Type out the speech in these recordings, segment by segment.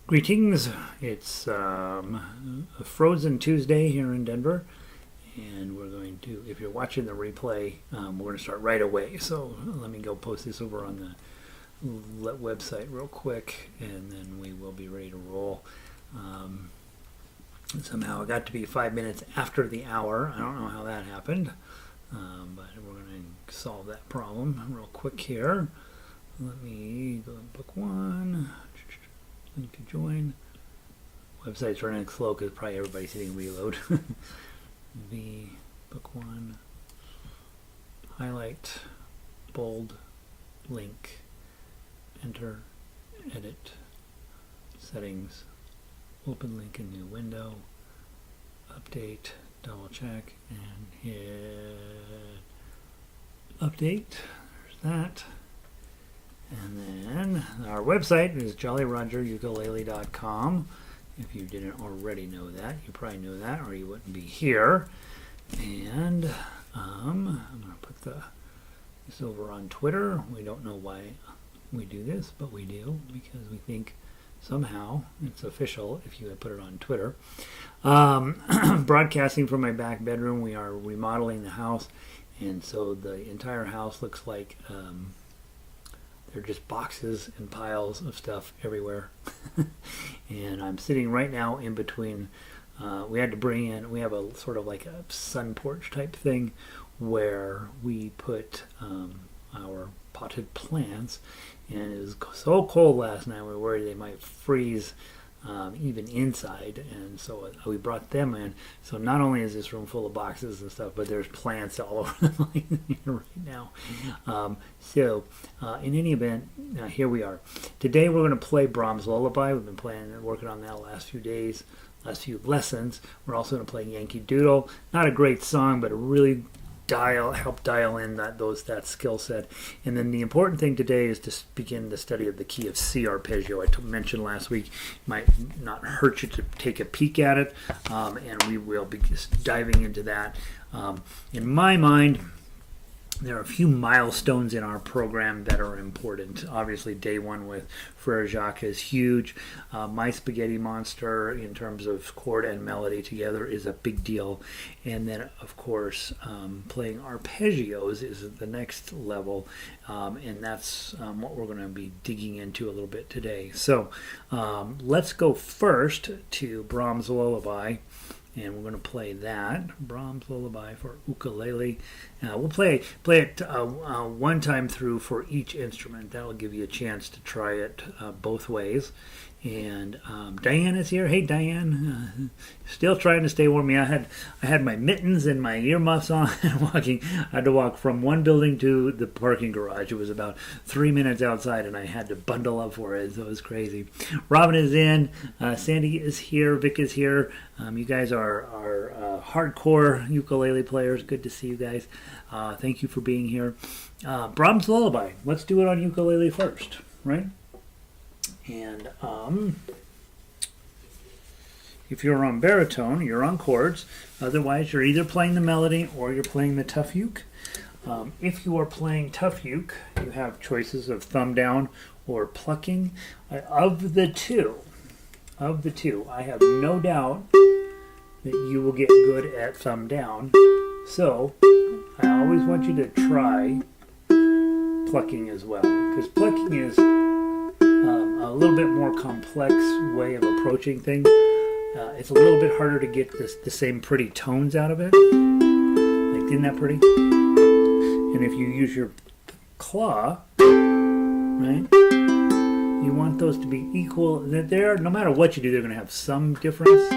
Greetings. It's a frozen Tuesday here in Denver, and we're going to, if you're watching the replay, we're going to start right away. So let me go post this over on the website real quick, and then we will be ready to roll. Somehow it got to be 5 minutes after the hour. I don't know how that happened, but we're going to solve that problem real quick here. Let me go to book one. Link to join. Website's running slow because probably everybody's hitting reload. V, book one, highlight, bold, link, enter, edit, settings, open link in new window, update, double check, and hit update. There's that. And then our website is jollyrogerukulele.com. If you didn't already know that, you probably know that, or you wouldn't be here. And I'm going to put this over on Twitter. We don't know why we do this, but we do because we think somehow it's official if you put it on Twitter. Broadcasting from my back bedroom. We are remodeling the house, and so the entire house looks like they're just boxes and piles of stuff everywhere. And I'm sitting right now in between. We had to bring in, we have a sort of like a sun porch type thing where we put our potted plants. And it was so cold last night, we were worried they might freeze even inside, and so we brought them in. So not only is this room full of boxes and stuff, but there's plants all over the place right now. In any event, here we are. Today we're going to play Brahms Lullaby. We've been working on that the last few days, last few lessons. We're also going to play Yankee Doodle. Not a great song, but a really help dial in that skill set. And then the important thing today is to begin the study of the key of C Arpeggio. I mentioned last week, might not hurt you to take a peek at it, and we will be just diving into that. In my mind, there are a few milestones in our program that are important. Obviously, day one with Frere Jacques is huge. My Spaghetti Monster, in terms of chord and melody together, is a big deal. And then, of course, playing arpeggios is the next level, and that's what we're going to be digging into a little bit today. So let's go first to Brahms Lullaby. And we're going to play that, Brahms Lullaby for ukulele. We'll play it one time through for each instrument. That will give you a chance to try it both ways. And Diane is here. Hey, Diane. Still trying to stay warm. Yeah, I had my mittens and my earmuffs on and walking. I had to walk from one building to the parking garage. It was about 3 minutes outside, and I had to bundle up for it, so it was crazy. Robin is in. Sandy is here. Vic is here. You guys are hardcore ukulele players. Good to see you guys. Thank you for being here. Brahms Lullaby. Let's do it on ukulele first, right? And if you're on baritone, you're on chords. Otherwise, you're either playing the melody or you're playing the tough uke. If you are playing tough uke, you have choices of thumb down or plucking. Of the two, I have no doubt that you will get good at thumb down. So I always want you to try plucking as well, because plucking is a little bit more complex way of approaching things. It's a little bit harder to get the same pretty tones out of it. Like, isn't that pretty? And if you use your claw, right, you want those to be equal. No matter what you do, they're going to have some difference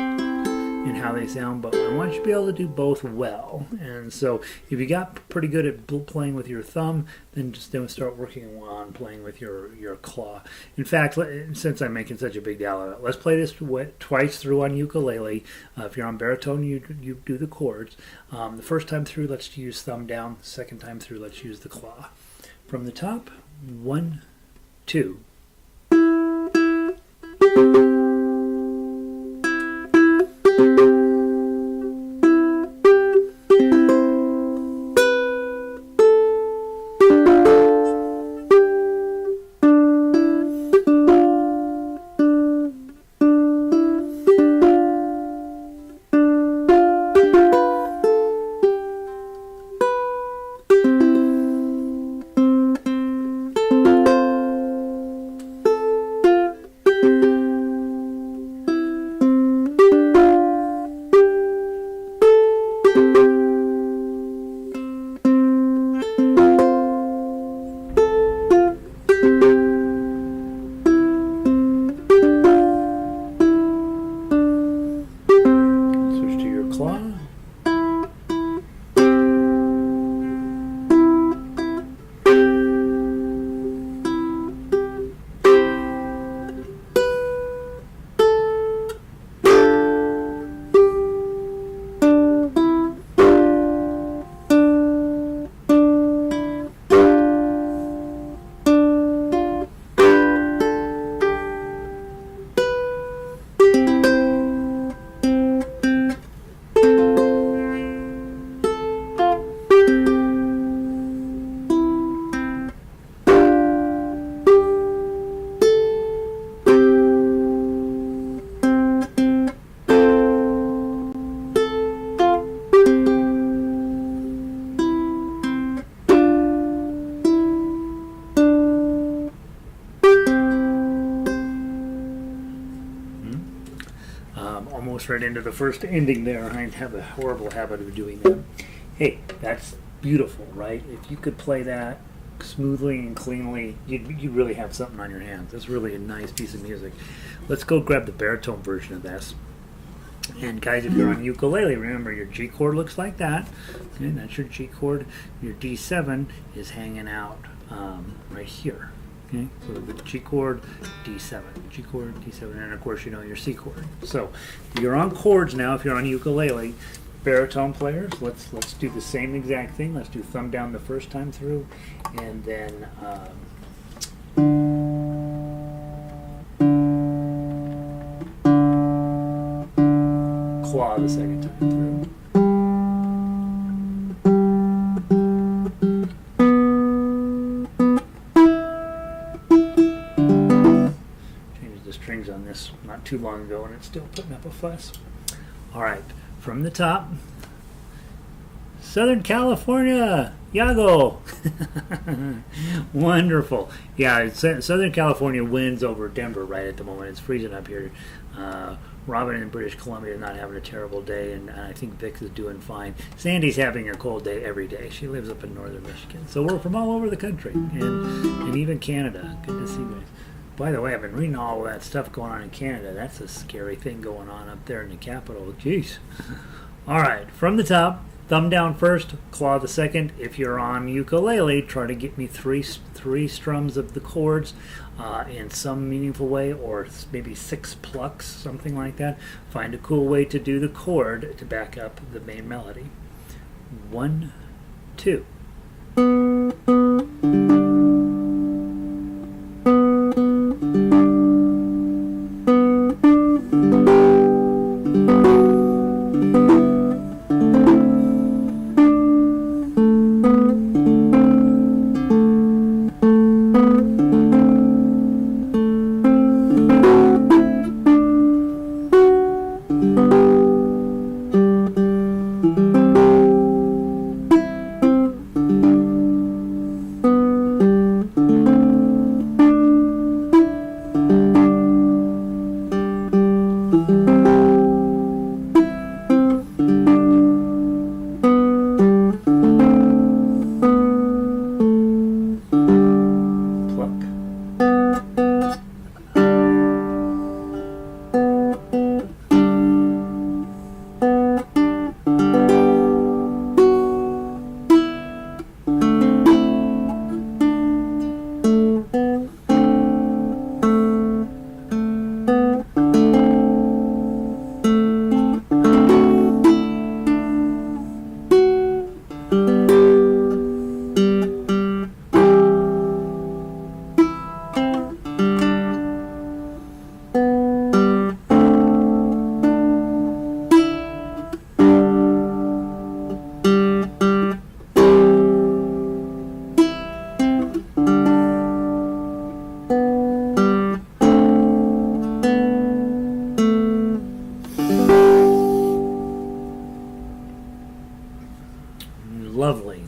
in how they sound, but I want you to be able to do both well. And so if you got pretty good at playing with your thumb, then start working on playing with your claw. In fact, since I'm making such a big deal of it, let's play this twice through on ukulele. If you're on baritone, you do the chords. The first time through, let's use thumb down. The second time through, let's use the claw. From the top, 1, 2. almost right into the first ending there. I have a horrible habit of doing that. Hey, that's beautiful, right? If you could play that smoothly and cleanly, you'd really have something on your hands. It's really a nice piece of music. Let's go grab the baritone version of this. And guys, if you're on ukulele, remember your G chord looks like that. Okay, that's your G chord. Your D7 is hanging out right here. Okay, so the G chord, D7, G chord, D7, and of course you know your C chord. So you're on chords now. If you're on ukulele, baritone players, let's do the same exact thing. Let's do thumb down the first time through, and then claw the second time through. Changed the strings on this not too long ago, and it's still putting up a fuss. All right. From the top, Southern California, Yago. Wonderful. Yeah, Southern California wins over Denver right at the moment. It's freezing up here. Robin in British Columbia is not having a terrible day, and I think Vic is doing fine. Sandy's having a cold day every day. She lives up in northern Michigan. So we're from all over the country, and even Canada. Good to see you guys. By the way, I've been reading all of that stuff going on in Canada. That's a scary thing going on up there in the capital. Jeez. All right, from the top, thumb down first, claw the second. If you're on ukulele, try to get me three strums of the chords in some meaningful way, or maybe 6 plucks, something like that. Find a cool way to do the chord to back up the main melody. 1, 2.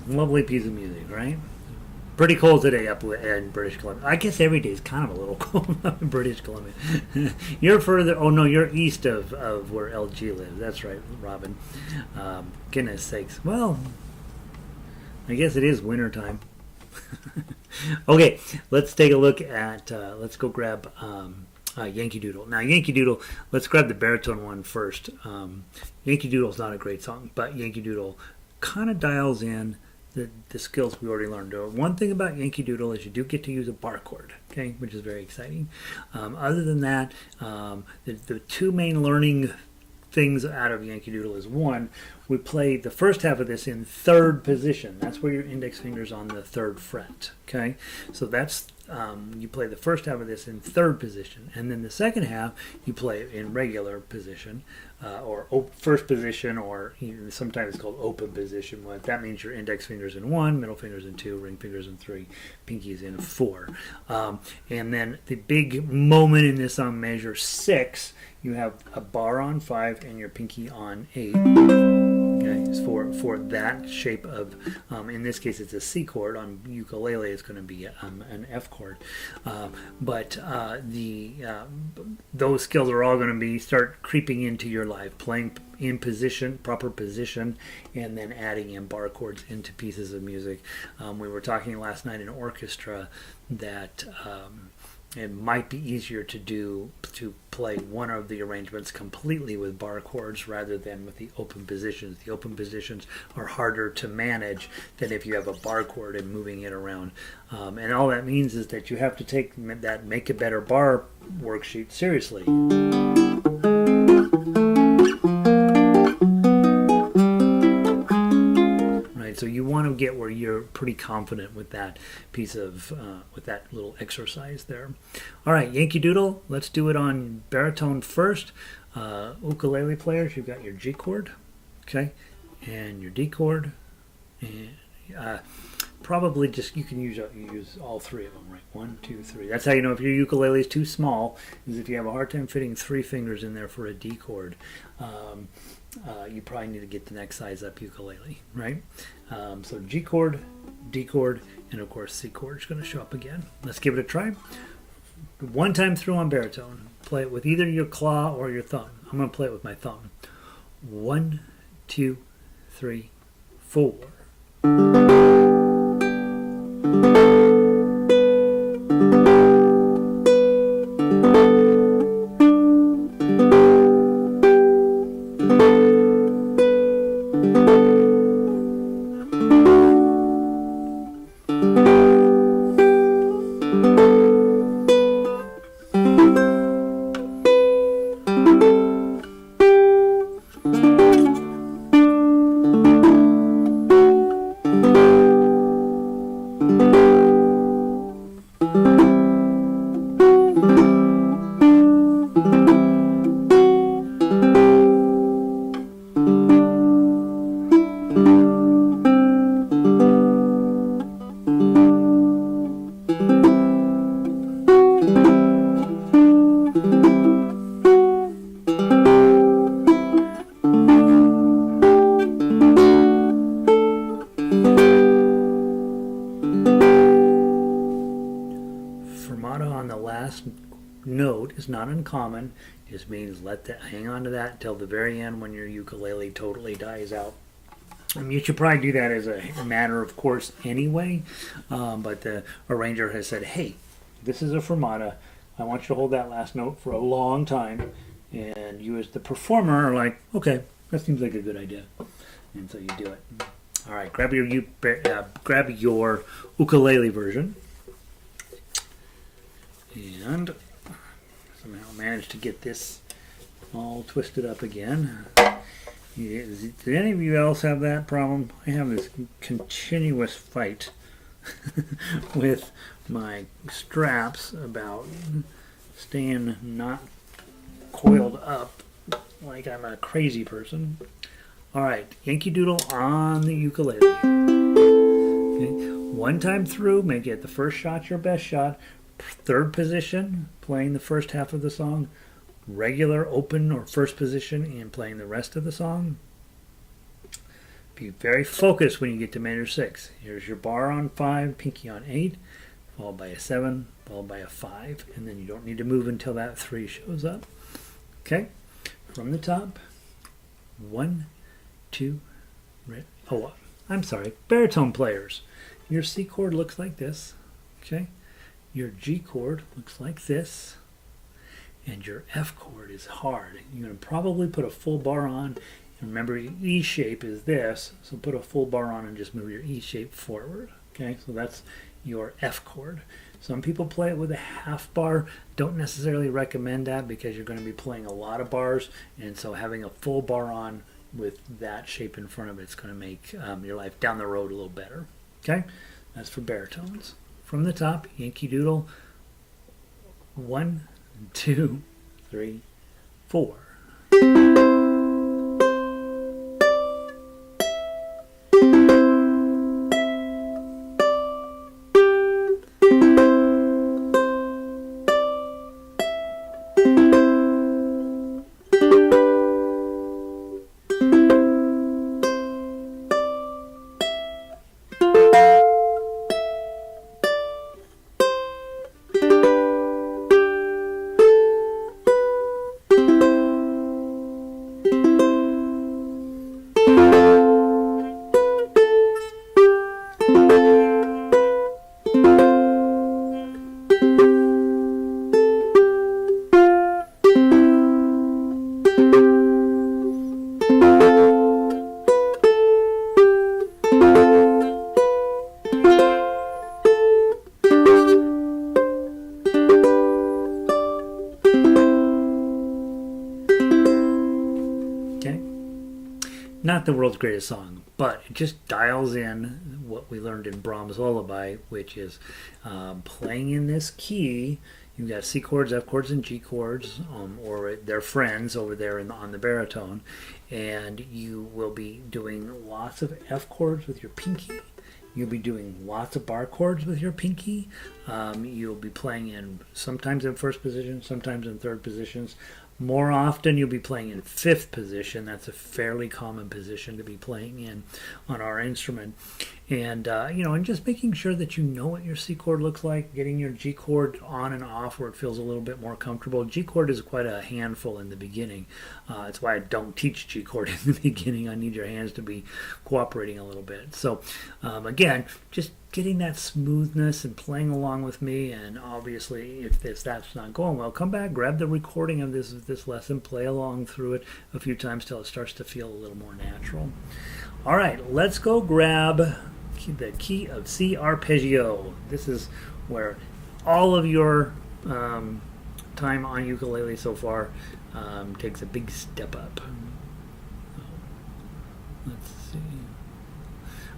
Lovely piece of music, right? Pretty cold today up in British Columbia. I guess every day is kind of a little cold up in British Columbia. You're further, oh no, you're east of where LG lives. That's right, Robin. Goodness sakes. Well, I guess it is winter time. Okay, let's take a look at, let's go grab Yankee Doodle. Now, Yankee Doodle, let's grab the baritone one first. Yankee Doodle's not a great song, but Yankee Doodle kind of dials in the skills we already learned. One thing about Yankee Doodle is you do get to use a bar chord, okay, which is very exciting. Other than that, the two main learning things out of Yankee Doodle is, one, we play the first half of this in third position. That's where your index finger's on the 3rd fret, okay? So that's, you play the first half of this in 3rd position, and then the second half you play it in regular position, or first position, or sometimes it's called open position. What that means, your index finger's in 1, middle finger's in 2, ring finger's in 3, pinky's in 4. And then the big moment in this on measure 6, you have a bar on 5 and your pinky on 8. Okay, for that shape of, in this case it's a C chord. On ukulele it's going to be an F chord, but those skills are all going to start creeping into your life, playing in position, proper position, and then adding in bar chords into pieces of music. We were talking last night in orchestra that it might be easier to play one of the arrangements completely with bar chords rather than with the open positions. The open positions are harder to manage than if you have a bar chord and moving it around. And all that means is that you have to take that Make a Better Bar worksheet seriously. So you want to get where you're pretty confident with that piece of, with that little exercise there. All right, Yankee Doodle, let's do it on baritone first. Ukulele players, you've got your G chord, okay, and your D chord, and probably just, you can use all three of them, right? 1, 2, 3. That's how you know if your ukulele is too small, is if you have a hard time fitting 3 fingers in there for a D chord. You probably need to get the next size up ukulele, right? So G chord, D chord, and of course C chord is going to show up again. Let's give it a try. One time through on baritone. Play it with either your claw or your thumb. I'm going to play it with my thumb. 1, 2, 3, 4. Note is not uncommon. It just means hang on to that until the very end when your ukulele totally dies out. You should probably do that as a matter of course anyway, but the arranger has said, hey, this is a fermata. I want you to hold that last note for a long time, and you as the performer are like, okay, that seems like a good idea, and so you do it. All right, grab your ukulele version, and somehow managed to get this all twisted up again. Did any of you else have that problem? I have this continuous fight with my straps about staying not coiled up like I'm a crazy person. All right, Yankee Doodle on the ukulele. Okay. One time through, make it the first shot your best shot. Third position, playing the first half of the song. Regular open or first position and playing the rest of the song. Be very focused when you get to measure 6. Here's your bar on 5, pinky on 8, followed by a 7, followed by a 5, and then you don't need to move until that 3 shows up. Okay, from the top, 1, 2, oh, I'm sorry, baritone players. Your C chord looks like this, okay? Your G chord looks like this, and your F chord is hard. You're going to probably put a full bar on. And remember, your E shape is this, so put a full bar on and just move your E shape forward. Okay, so that's your F chord. Some people play it with a half bar. Don't necessarily recommend that because you're going to be playing a lot of bars, and so having a full bar on with that shape in front of it is going to make your life down the road a little better. Okay, that's for baritones. From the top, Yankee Doodle, 1, 2, 3, 4. not the world's greatest song, but it just dials in what we learned in Brahms Lullaby, which is playing in this key. You've got C chords, F chords, and G chords, or their friends over there on the baritone, and you will be doing lots of F chords with your pinky. You'll be doing lots of bar chords with your pinky. You'll be playing sometimes in first position, sometimes in third positions. More often you'll be playing in fifth position. That's a fairly common position to be playing in on our instrument. And, and just making sure that you know what your C chord looks like, getting your G chord on and off where it feels a little bit more comfortable. G chord is quite a handful in the beginning. That's why I don't teach G chord in the beginning. I need your hands to be cooperating a little bit. So, again, just getting that smoothness and playing along with me. And obviously, if that's not going well, come back, grab the recording of this lesson, play along through it a few times till it starts to feel a little more natural. All right, let's go grab the key of C Arpeggio. This is where all of your time on ukulele so far takes a big step up. Let's see.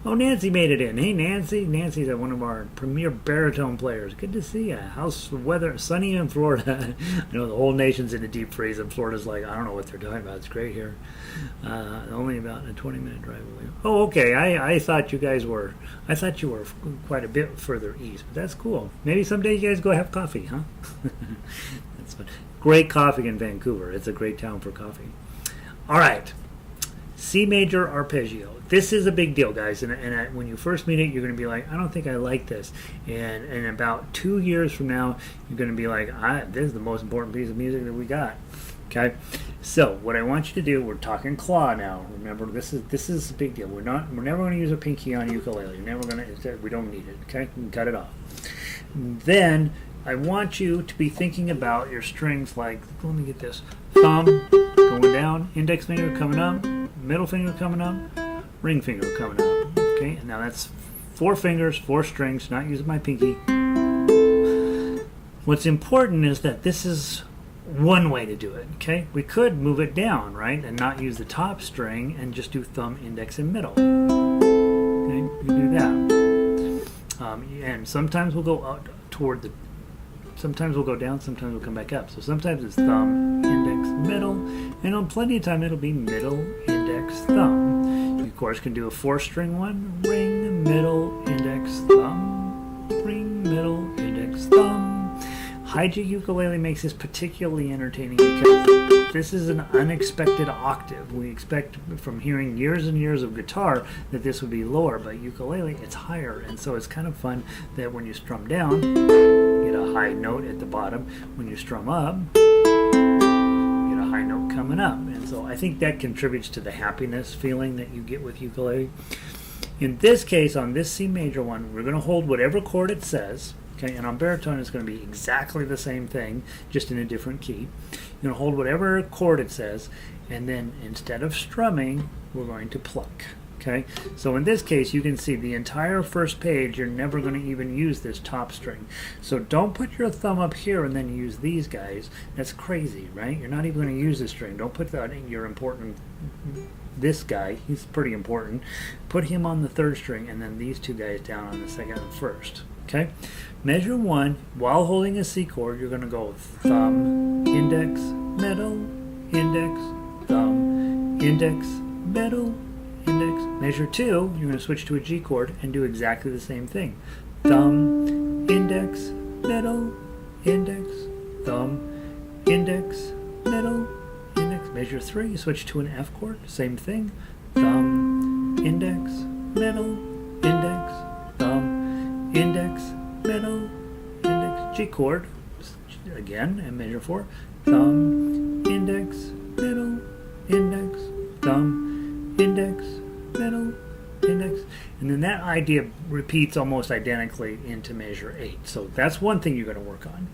Oh, Nancy made it in. Hey, Nancy. Nancy's one of our premier baritone players. Good to see you. How's the weather? Sunny in Florida. I know the whole nation's in a deep freeze, and Florida's like, I don't know what they're talking about. It's great here. Only about a 20-minute drive away. Oh, okay. I thought you were quite a bit further east, but that's cool. Maybe someday you guys go have coffee, huh? That's fun. Great coffee in Vancouver. It's a great town for coffee. All right. C major arpeggio. This is a big deal, guys, and when you first meet it, you're going to be like, I don't think I like this. And in about 2 years from now, you're going to be like, this is the most important piece of music that we got. Okay, so what I want you to do, we're talking claw now. Remember, this is a big deal. We're never going to use a pinky on ukulele. We're never going to. We don't need it. Okay, you can cut it off. Then I want you to be thinking about your strings like, let me get this, thumb going down, index finger coming up, middle finger coming up, ring finger coming up. Okay, and now that's 4 fingers, 4 strings, not using my pinky. What's important is that this is one way to do it. Okay, we could move it down, right, and not use the top string and just do thumb, index, and middle. Okay, you do that. And sometimes we'll go out toward the. Sometimes we'll go down, sometimes we'll come back up. So sometimes it's thumb, index, middle, and on plenty of time it'll be middle, index, thumb. You, of course, can do a 4-string one, ring, middle, index, thumb, ring, middle, index, thumb. High G ukulele makes this particularly entertaining because this is an unexpected octave. We expect from hearing years and years of guitar that this would be lower, but ukulele, it's higher. And so it's kind of fun that when you strum down, you get a high note at the bottom. When you strum up, you get a high note coming up. And so I think that contributes to the happiness feeling that you get with ukulele. In this case, on this C major one, we're going to hold whatever chord it says. Okay, and on baritone it's going to be exactly the same thing, just in a different key. You're going to hold whatever chord it says, and then instead of strumming, we're going to pluck. Okay, so in this case, you can see the entire first page, you're never going to even use this top string. So don't put your thumb up here and then use these guys. That's crazy, right? You're not even going to use this string. Don't put that in your important, this guy, he's pretty important. Put him on the 3rd string, and then these 2 guys down on the 2nd and 1st. Okay, measure 1, while holding a C chord, you're going to go thumb, index, middle, index, thumb, index, middle, index. Measure 2, you're going to switch to a G chord and do exactly the same thing. Thumb, index, middle, index, thumb, index, middle, index. Measure 3, you switch to an F chord, same thing. Thumb, index, middle, index, thumb, index, middle, index, G chord, again, and measure 4, thumb, index, middle, index, thumb, index, middle, index, and then that idea repeats almost identically into measure 8. So that's one thing you're going to work on.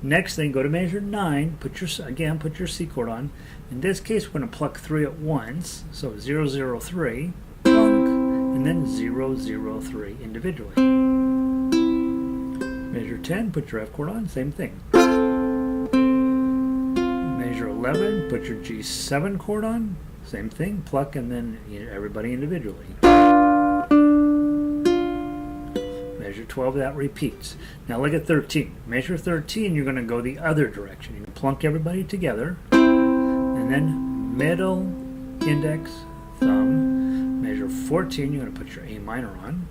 Next thing, go to measure 9, put your C chord on. In this case, we're going to pluck 3 at once, so 0, 0, 3, plunk, and then 0, 0, 3 individually. Measure 10, put your F chord on, same thing. Measure 11, put your G7 chord on, same thing, pluck, and then everybody individually. Measure 12, that repeats. Now look at 13. Measure 13, you're going to go the other direction. You plunk everybody together, and then middle, index, thumb. Measure 14, you're going to put your A minor on.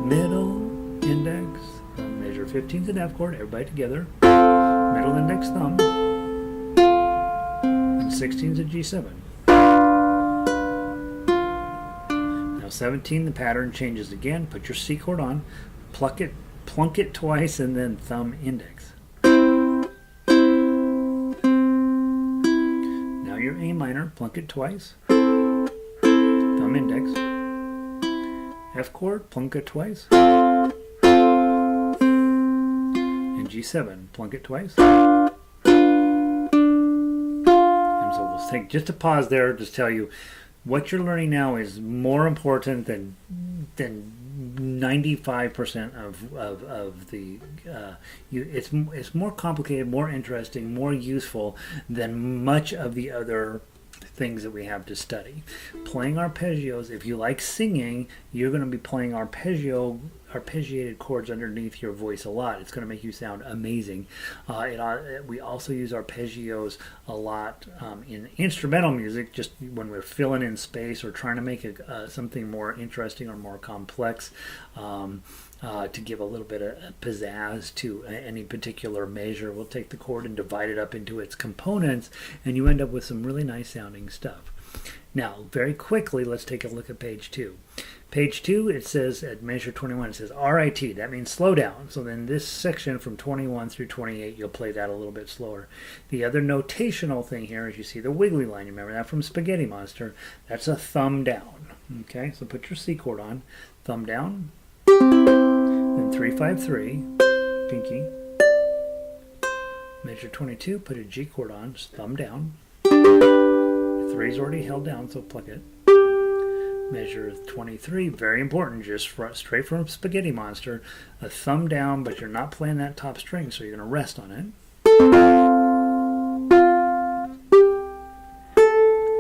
Middle, index, thumb. Measure 15 is an F chord, everybody together. Middle, index, thumb. And 16 is a G7. Now 17, the pattern changes again. Put your C chord on, plunk it twice, and then thumb, index. Now your A minor, plunk it twice, thumb, index. F chord, plunk it twice. And G7, plunk it twice. And so we'll take just a pause there, just tell you what you're learning now is more important than 95% of the it's more complicated, more interesting, more useful than much of the other things that we have to study. Playing arpeggios, if you like singing, you're going to be playing arpeggiated chords underneath your voice a lot. It's going to make you sound amazing. We also use arpeggios a lot in instrumental music, just when we're filling in space or trying to make something more interesting or more complex, to give a little bit of pizzazz to any particular measure. We'll take the chord and divide it up into its components, and you end up with some really nice sounding stuff. Now, very quickly, let's take a look at page 2. Page 2, it says at measure 21, it says RIT. That means slow down. So then this section from 21 through 28, you'll play that a little bit slower. The other notational thing here is you see the wiggly line. You remember that from Spaghetti Monster? That's a thumb down. Okay, so put your C chord on, thumb down, then 3-5-3, pinky. Measure 22, put a G chord on, thumb down. 3's already held down, so pluck it. Measure 23, very important, just straight from Spaghetti Monster, a thumb down, but you're not playing that top string, so you're going to rest on it.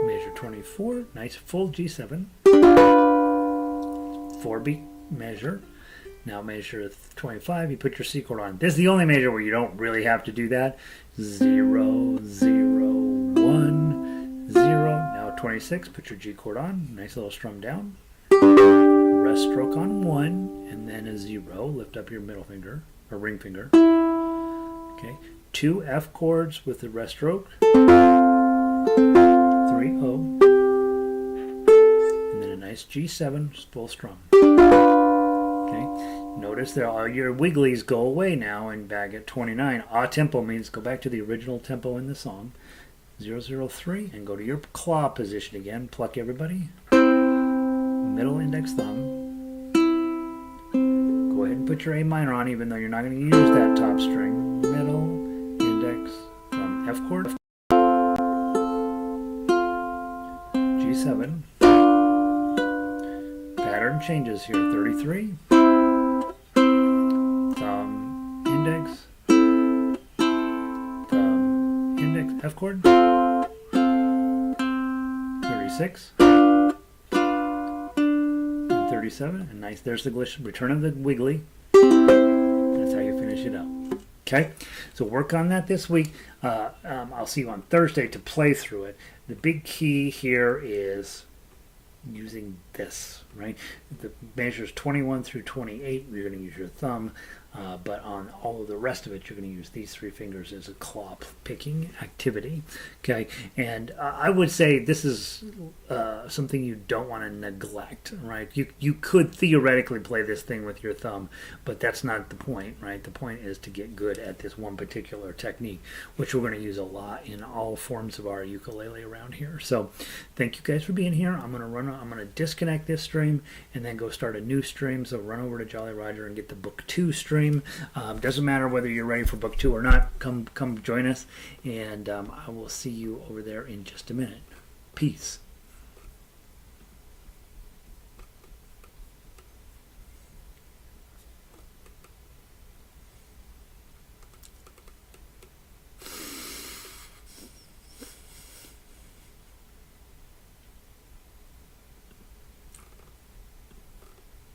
Measure 24, nice full G7, 4-beat measure. Now measure 25, you put your C chord on. This is the only measure where you don't really have to do that. 0, 0, 1, 0. Now 26, put your G chord on, nice little strum down. Rest stroke on 1, and then a 0. Lift up your middle finger, or ring finger. Okay, 2 F chords with the rest stroke. 3, O. And then a nice G7, full strum. Okay, notice that all your wigglies go away now, and back at 29. A tempo means go back to the original tempo in the song. 0-0-3, and go to your claw position again. Pluck everybody. Middle index thumb. Go ahead and put your A minor on, even though you're not going to use that top string. Middle index thumb. F chord. G7. Pattern changes here. 33. Thumb index. Thumb index. F chord. 36. And 37. And nice. There's the glitch. Return of the wiggly. That's how you finish it up. Okay, so work on that this week. I'll see you on Thursday to play through it. The big key here is using this, right? The measures 21 through 28, you're going to use your thumb, but on all of the rest of it, you're going to use these 3 fingers as a claw picking activity. Okay, and I would say this is something you don't want to neglect, right? You could theoretically play this thing with your thumb, but that's not the point, right? The point is to get good at this one particular technique, which we're going to use a lot in all forms of our ukulele around here. So thank you guys for being here. I'm going to disconnect this stream and then go start a new stream. So run over to Jolly Roger and get the book 2 stream. Doesn't matter whether you're ready for book 2 or not. Come join us, and I will see you over there in just a minute. Peace.